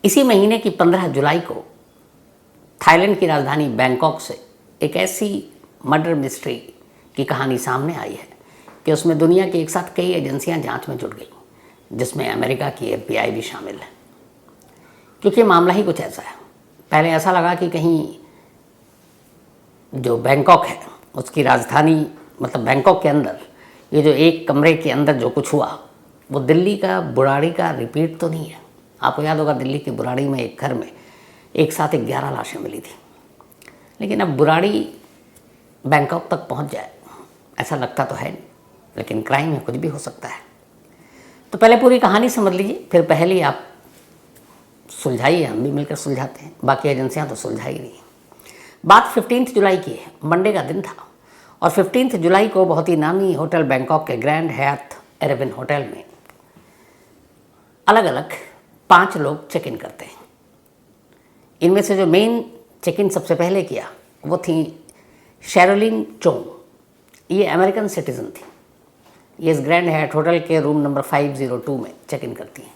इसी महीने की 15 जुलाई को थाईलैंड की राजधानी बैंकॉक से एक ऐसी मर्डर मिस्ट्री की कहानी सामने आई है कि उसमें दुनिया की एक साथ कई एजेंसियां जांच में जुट गई, जिसमें अमेरिका की FBI भी शामिल है। क्योंकि मामला ही कुछ ऐसा है। पहले ऐसा लगा कि कहीं जो बैंकॉक है उसकी राजधानी मतलब बैंकॉक के अंदर ये जो एक कमरे के अंदर जो कुछ हुआ वो दिल्ली का बुराड़ी का रिपीट तो नहीं है। आपको याद होगा दिल्ली की बुराड़ी में एक घर में एक साथ 11 लाशें मिली थी। लेकिन अब बुराड़ी बैंकॉक तक पहुंच जाए ऐसा लगता तो है नहीं, लेकिन क्राइम में कुछ भी हो सकता है। तो पहले पूरी कहानी समझ लीजिए, फिर पहले आप सुलझाइए, हम भी मिलकर सुलझाते हैं। बाकी एजेंसियां तो सुलझा ही नहीं। बात 15 जुलाई की है, मंडे का दिन था और 15 जुलाई को बहुत ही नामी होटल बैंकॉक के ग्रैंड हयात एरेबिन होटल में अलग अलग 5 लोग चेक इन करते हैं। इनमें से जो मेन चेक इन सबसे पहले किया वो थी शेरोलिन चोंग। ये अमेरिकन सिटीज़न थी। ये इस ग्रैंड हयात होटल के रूम नंबर 502 में चेक इन करती हैं।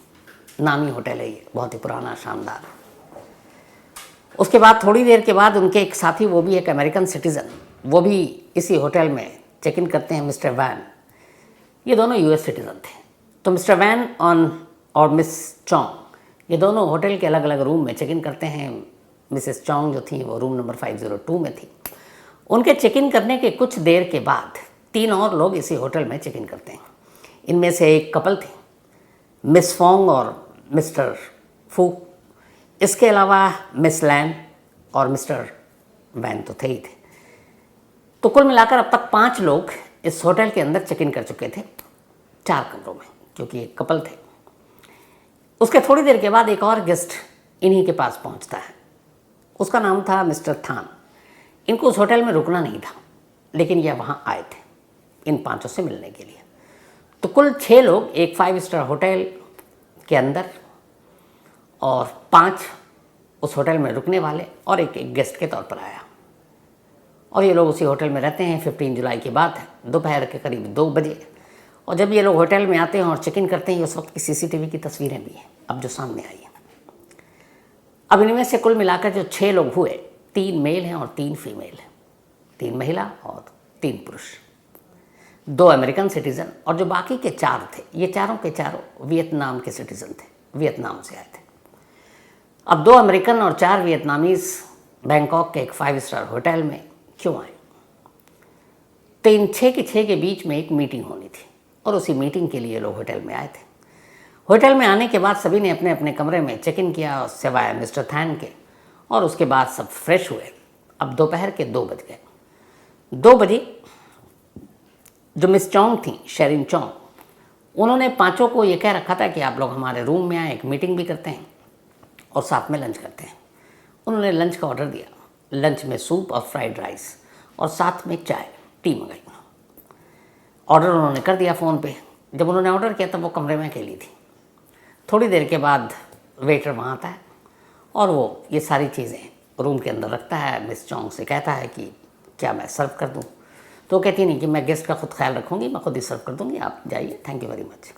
नामी होटल है ये, बहुत ही पुराना, शानदार। उसके बाद थोड़ी देर के बाद उनके एक साथी, वो भी एक अमेरिकन सिटीज़न, वो भी इसी होटल में चेक इन करते हैं, मिस्टर वैन। ये दोनों US सिटीज़न थे। तो मिस्टर वैन और मिस चोंग ये दोनों होटल के अलग अलग रूम में चेक इन करते हैं। मिसेस चोंग जो थी वो रूम नंबर 502 में थी। उनके चेक इन करने के कुछ देर के बाद 3 और लोग इसी होटल में चेक इन करते हैं। इनमें से एक कपल थे, मिस फोंग और मिस्टर फू। इसके अलावा मिस लैन और मिस्टर वैन तो थे ही थे। तो कुल मिलाकर अब तक 5 लोग इस होटल के अंदर चेक इन कर चुके थे 4 कमरों में, क्योंकि एक कपल थे। उसके थोड़ी देर के बाद एक और गेस्ट इन्हीं के पास पहुंचता है। उसका नाम था मिस्टर थान। इनको उस होटल में रुकना नहीं था, लेकिन यह वहाँ आए थे इन 5 से मिलने के लिए। तो कुल 6 लोग एक 5 स्टार होटल के अंदर और 5 उस होटल में रुकने वाले और एक गेस्ट के तौर पर आया। और ये लोग उसी होटल में रहते हैं। 15 जुलाई की बात है, दोपहर के करीब 2 बजे। और जब ये लोग होटल में आते हैं और चेक इन करते हैं, उस वक्त की CCTV की तस्वीरें भी हैं अब जो सामने आई हैं। अब इनमें से कुल मिलाकर जो 6 लोग हुए, 3 मेल हैं और 3 फीमेल हैं, 3 महिला और 3 पुरुष, 2 अमेरिकन सिटीज़न और जो बाकी के 4 थे, ये चारों के चारों वियतनाम के सिटीज़न थे, वियतनाम से आए थे। अब 2 अमेरिकन और 4 वियतनामीज बैंकॉक के एक 5 स्टार होटल में क्यों आए? तो इन 6 के 6 के बीच में एक मीटिंग होनी थी और उसी मीटिंग के लिए लोग होटल में आए थे। होटल में आने के बाद सभी ने अपने अपने कमरे में चेक इन किया, सिवाय मिस्टर थैन के, और उसके बाद सब फ्रेश हुए। अब दोपहर के 2 बज गए। 2 बजे जो मिस चोंग थी, शेरिन चोंग, उन्होंने 5 को ये कह रखा था कि आप लोग हमारे रूम में आए, एक मीटिंग भी करते हैं और साथ में लंच करते हैं। उन्होंने लंच का ऑर्डर दिया। लंच में सूप और फ्राइड राइस और साथ में चाय, टी मंगाई। ऑर्डर उन्होंने कर दिया फ़ोन पे। जब उन्होंने ऑर्डर किया तब वो कमरे में अकेली थी। थोड़ी देर के बाद वेटर वहाँ आता है और वो ये सारी चीज़ें रूम के अंदर रखता है। मिस चोंग से कहता है कि क्या मैं सर्व कर दूँ? तो कहती नहीं कि मैं गेस्ट का खुद ख्याल रखूँगी, मैं खुद ही सर्व कर दूँगी, आप जाइए, थैंक यू वेरी मच।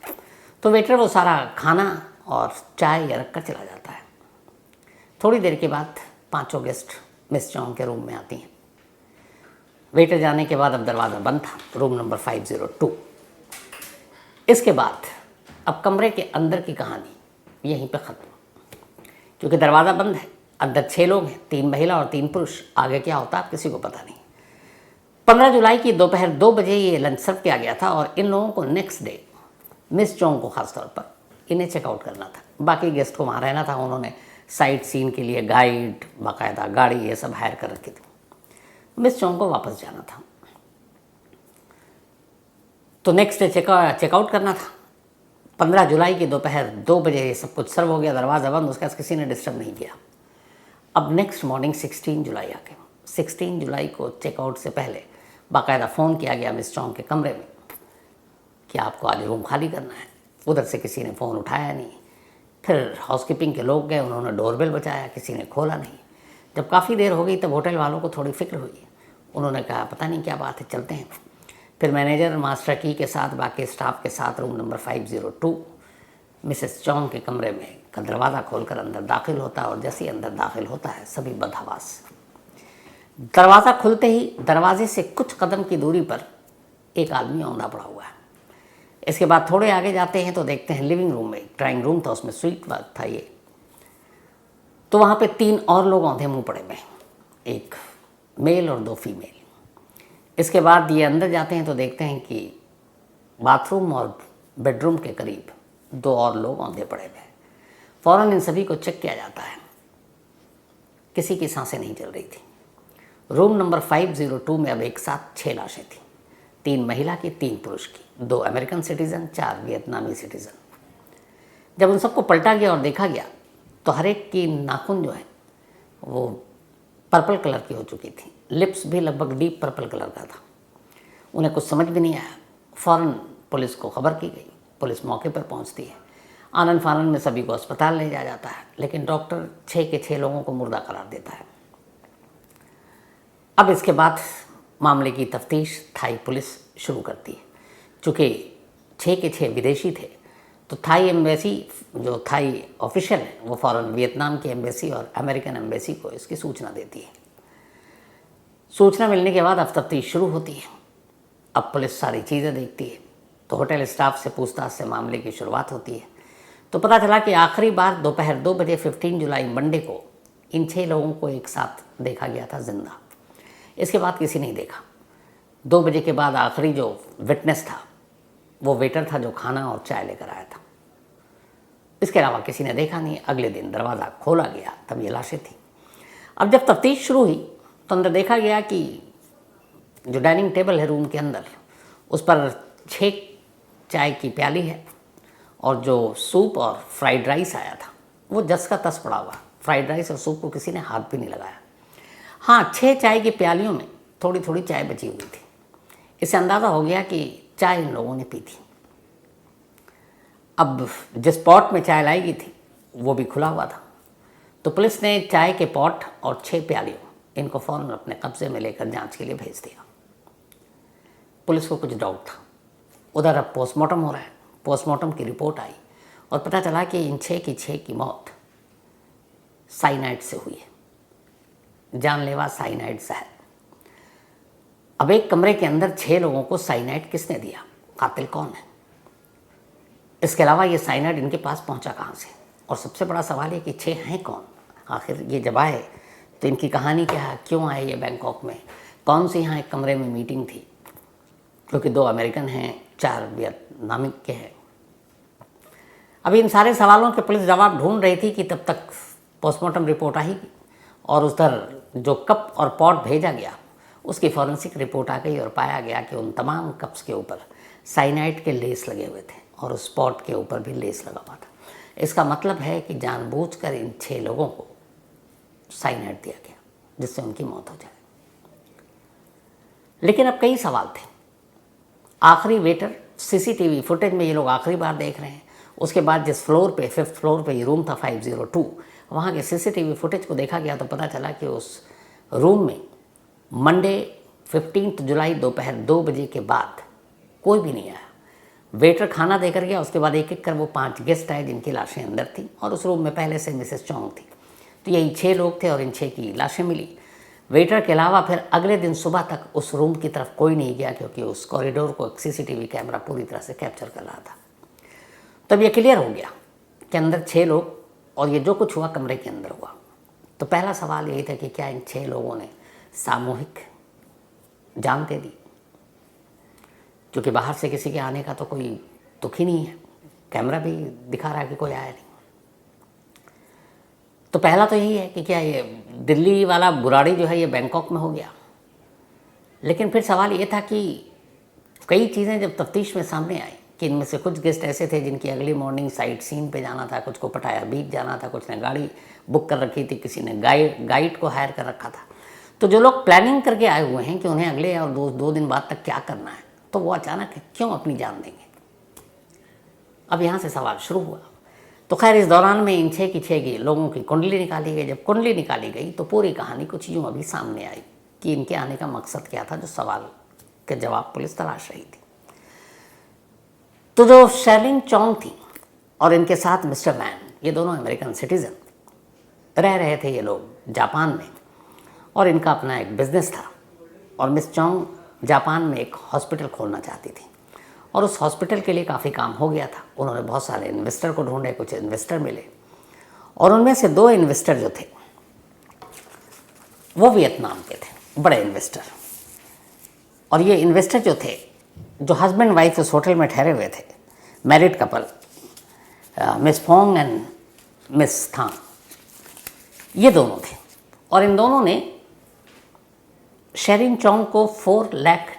तो वेटर वो सारा खाना और चाय रख कर चला जाता है। थोड़ी देर के बाद 5 गेस्ट मिस चोंग के रूम में आती हैं। वेटर जाने के बाद अब दरवाज़ा बंद था, रूम नंबर 502। इसके बाद अब कमरे के अंदर की कहानी यहीं पे ख़त्म, क्योंकि दरवाज़ा बंद है, अंदर 6 लोग हैं, 3 महिला और 3 पुरुष। आगे क्या होता है किसी को पता नहीं। 15 जुलाई की दोपहर 2 बजे ये लंच सर्व किया गया था और इन लोगों को नेक्स्ट डे, मिस चोंग को ख़ास तौर पर, इन्हें चेकआउट करना था। बाकी गेस्ट को वहाँ रहना था। उन्होंने साइट सीन के लिए गाइड, बाकायदा गाड़ी, ये सब हायर कर रखी थी। मिस चोंग को वापस जाना था, तो नेक्स्ट डे चेकआउट करना था। 15 जुलाई की दोपहर 2 बजे ये सब कुछ सर्व हो गया, दरवाज़ा बंद, उसके बाद किसी ने डिस्टर्ब नहीं किया। अब नेक्स्ट मॉर्निंग 16 जुलाई आ गई। 16 जुलाई को चेकआउट से पहले बाकायदा फ़ोन किया गया मिस चोंग के कमरे में कि आपको आज रूम खाली करना है। उधर से किसी ने फ़ोन उठाया नहीं। फिर हाउसकीपिंग के लोग गए, उन्होंने डोरबेल बजाया, किसी ने खोला नहीं। जब काफ़ी देर हो गई तब होटल वालों को थोड़ी फिक्र हुई। उन्होंने कहा पता नहीं क्या बात है, चलते हैं। फिर मैनेजर मास्टर की के साथ बाकी स्टाफ के साथ रूम नंबर 502 मिसेस चोंग के कमरे में का दरवाज़ा खोलकर अंदर दाखिल होता है और जैसे ही अंदर दाखिल होता है सभी बदहवास। दरवाज़ा खुलते ही दरवाजे से कुछ कदम की दूरी पर एक आदमी औंधा पड़ा हुआ है। इसके बाद थोड़े आगे जाते हैं तो देखते हैं लिविंग रूम में ड्राइंग रूम था, उसमें स्वीट वर्क था ये, तो वहाँ पे 3 और लोग औंधे मुंह पड़े हुए, एक मेल और 2 फीमेल। इसके बाद ये अंदर जाते हैं तो देखते हैं कि बाथरूम और बेडरूम के करीब 2 और लोग औंधे पड़े हुए। फ़ौरन इन सभी को चेक किया जाता है, किसी की सांसें नहीं चल रही थी। रूम नंबर 502 में अब एक साथ 6 लाशें थीं, 3 महिला की, 3 पुरुष की, 2 अमेरिकन सिटीज़न, 4 वियतनामी सिटीज़न। जब उन सबको पलटा गया और देखा गया तो हर एक की नाखून जो है वो पर्पल कलर की हो चुकी थी, लिप्स भी लगभग डीप पर्पल कलर का था। उन्हें कुछ समझ भी नहीं आया। फ़ौरन पुलिस को खबर की गई, पुलिस मौके पर पहुंचती है। आनन फानन में सभी को अस्पताल ले जाया जाता है, लेकिन डॉक्टर 6 के 6 लोगों को मुर्दा करार देता है। अब इसके बाद मामले की तफ्तीश थाई पुलिस शुरू करती है। चूँकि 6 के 6 विदेशी थे तो थाई एम्बेसी, जो थाई ऑफिशियल है, वो फ़ौरन वियतनाम की एम्बेसी और अमेरिकन एम्बेसी को इसकी सूचना देती है। सूचना मिलने के बाद अब तफ्तीश शुरू होती है। अब पुलिस सारी चीज़ें देखती है तो होटल स्टाफ से पूछताछ से मामले की शुरुआत होती है। तो पता चला कि आखिरी बार दोपहर 2 बजे 15 जुलाई मंडे को इन 6 लोगों को एक साथ देखा गया था जिंदा। इसके बाद किसी नहीं देखा। 2 बजे के बाद आखिरी जो विटनेस था वो वेटर था जो खाना और चाय लेकर आया था। इसके अलावा किसी ने देखा नहीं। अगले दिन दरवाज़ा खोला गया तब ये लाशें थी। अब जब तफ्तीश शुरू हुई तो अंदर देखा गया कि जो डाइनिंग टेबल है रूम के अंदर, उस पर 6 चाय की प्याली है और जो सूप और फ्राइड राइस आया था वो जस का तस पड़ा हुआ। फ्राइड राइस और सूप को किसी ने हाथ भी नहीं लगाया। हाँ, 6 चाय की प्यालियों में थोड़ी थोड़ी चाय बची हुई थी। इससे अंदाज़ा हो गया कि चाय इन लोगों ने पी थी। अब जिस पॉट में चाय लाई गई थी वो भी खुला हुआ था, तो पुलिस ने चाय के पॉट और 6 प्यालियों इनको फ़ौरन अपने कब्जे में लेकर जांच के लिए भेज दिया। पुलिस को कुछ डाउट था। उधर अब पोस्टमार्टम हो रहा है। पोस्टमार्टम की रिपोर्ट आई और पता चला कि इन 6 की 6 की मौत साइनाइड से हुई है, जानलेवा साइनाइड जहर। अब एक कमरे के अंदर 6 लोगों को साइनाइड किसने दिया, कातिल कौन है? इसके अलावा ये साइनाइड इनके पास पहुंचा कहाँ से? और सबसे बड़ा सवाल है कि 6 हैं कौन? आखिर ये जब आए तो इनकी कहानी क्या है, क्यों आए ये बैंकॉक में, कौन सी यहाँ एक कमरे में मीटिंग थी, क्योंकि 2 अमेरिकन हैं, 4 वियतनामी के हैं। अभी इन सारे सवालों के पुलिस जवाब ढूंढ रही थी कि तब तक पोस्टमार्टम रिपोर्ट आएगी और उधर जो कप और पॉट भेजा गया उसकी फॉरेंसिक रिपोर्ट आ गई और पाया गया कि उन तमाम कप्स के ऊपर साइनाइड के लेस लगे हुए थे और उस पॉट के ऊपर भी लेस लगा हुआ था। इसका मतलब है कि जानबूझकर इन 6 लोगों को साइनाइड दिया गया जिससे उनकी मौत हो जाए। लेकिन अब कई सवाल थे। आखिरी वेटर, सीसीटीवी फुटेज में ये लोग आखिरी बार देख रहे हैं। उसके बाद जिस फ्लोर पे, 5th फ्लोर पे ये रूम था 502, वहाँ के सीसीटीवी फुटेज को देखा गया तो पता चला कि उस रूम में मंडे 15 जुलाई दोपहर 2 बजे के बाद कोई भी नहीं आया। वेटर खाना देकर गया, उसके बाद एक एक कर वो 5 गेस्ट आए जिनकी लाशें अंदर थी और उस रूम में पहले से मिसेस चौंग थी। तो यही 6 लोग थे और इन 6 की लाशें मिली। वेटर के अलावा फिर अगले दिन सुबह तक उस रूम की तरफ कोई नहीं गया क्योंकि उस कॉरिडोर को सीसीटीवी कैमरा पूरी तरह से कैप्चर कर रहा था। तब ये क्लियर हो गया कि अंदर 6 लोग और ये जो कुछ हुआ कमरे के अंदर हुआ। तो पहला सवाल यही था कि क्या इन 6 लोगों ने सामूहिक जान दे दी, क्योंकि बाहर से किसी के आने का तो कोई तुक ही नहीं है, कैमरा भी दिखा रहा है कि कोई आया नहीं। तो पहला तो यही है कि क्या ये दिल्ली वाला बुराड़ी जो है ये बैंकॉक में हो गया। लेकिन फिर सवाल ये था कि कई चीज़ें जब तफ्तीश में सामने आई कि इनमें से कुछ गेस्ट ऐसे थे जिनकी अगली मॉर्निंग साइट सीन पे जाना था, कुछ को पटाया बीच जाना था, कुछ ने गाड़ी बुक कर रखी थी, किसी ने गाइड को हायर कर रखा था। तो जो लोग प्लानिंग करके आए हुए हैं कि उन्हें अगले और 2 दिन बाद तक क्या करना है, तो वो अचानक क्यों अपनी जान देंगे? अब यहाँ से सवाल शुरू हुआ। तो खैर इस दौरान में इन 6 की लोगों की कुंडली निकाली गई। जब कुंडली निकाली गई तो पूरी कहानी कुछ यूँ अभी सामने आई कि इनके आने का मकसद क्या था, जो सवाल के जवाब पुलिस तलाश रही थी। तो जो शर्लिन चौंग थी और इनके साथ मिस्टर वैन, ये दोनों अमेरिकन सिटीज़न, रह रहे थे ये लोग जापान में, और इनका अपना एक बिज़नेस था। और मिस चोंग जापान में एक हॉस्पिटल खोलना चाहती थी, और उस हॉस्पिटल के लिए काफ़ी काम हो गया था। उन्होंने बहुत सारे इन्वेस्टर को ढूंढे, कुछ इन्वेस्टर मिले, और उनमें से 2 इन्वेस्टर जो थे वो वियतनाम के थे, बड़े इन्वेस्टर। और ये इन्वेस्टर जो थे, जो हस्बैंड वाइफ उस होटल में ठहरे हुए थे, married couple, miss Fong and miss Thang, ये दोनों थे। और इन दोनों ने शेरिंग चोंग को $4 लाख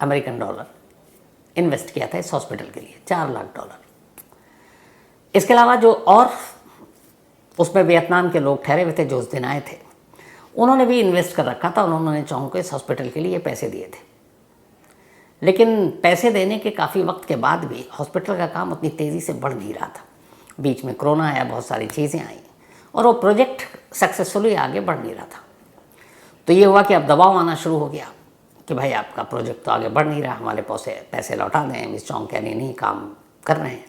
अमेरिकन डॉलर इन्वेस्ट किया था इस हॉस्पिटल के लिए, $4 लाख। इसके अलावा जो और उसमें वियतनाम के लोग ठहरे हुए थे जो उस दिन आए थे, उन्होंने भी इन्वेस्ट कर रखा था। उन्होंने चोंग को इस हॉस्पिटल के लिए पैसे दिए थे। लेकिन पैसे देने के काफ़ी वक्त के बाद भी हॉस्पिटल का काम उतनी तेज़ी से बढ़ नहीं रहा था। बीच में कोरोना आया, बहुत सारी चीज़ें आई, और वो प्रोजेक्ट सक्सेसफुली आगे बढ़ नहीं रहा था। तो ये हुआ कि अब दबाव आना शुरू हो गया कि भाई आपका प्रोजेक्ट तो आगे बढ़ नहीं रहा, हमारे पैसे लौटा दें। मिस चोंग कह रही नहीं, काम कर रहे हैं।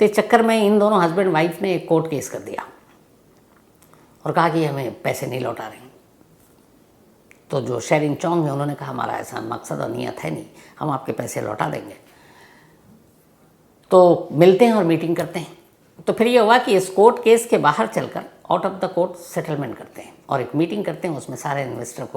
तो इस चक्कर में इन दोनों हस्बैंड वाइफ ने एक कोर्ट केस कर दिया और कहा कि हमें पैसे नहीं लौटा रहे। तो जो शेरिंग चोंग है, उन्होंने कहा हमारा ऐसा मकसद और नियत है नहीं, हम आपके पैसे लौटा देंगे। तो मिलते हैं और मीटिंग करते हैं। तो फिर ये हुआ कि इस कोर्ट केस के बाहर चलकर out of the court settlement करते हैं और एक मीटिंग करते हैं, उसमें सारे इन्वेस्टर को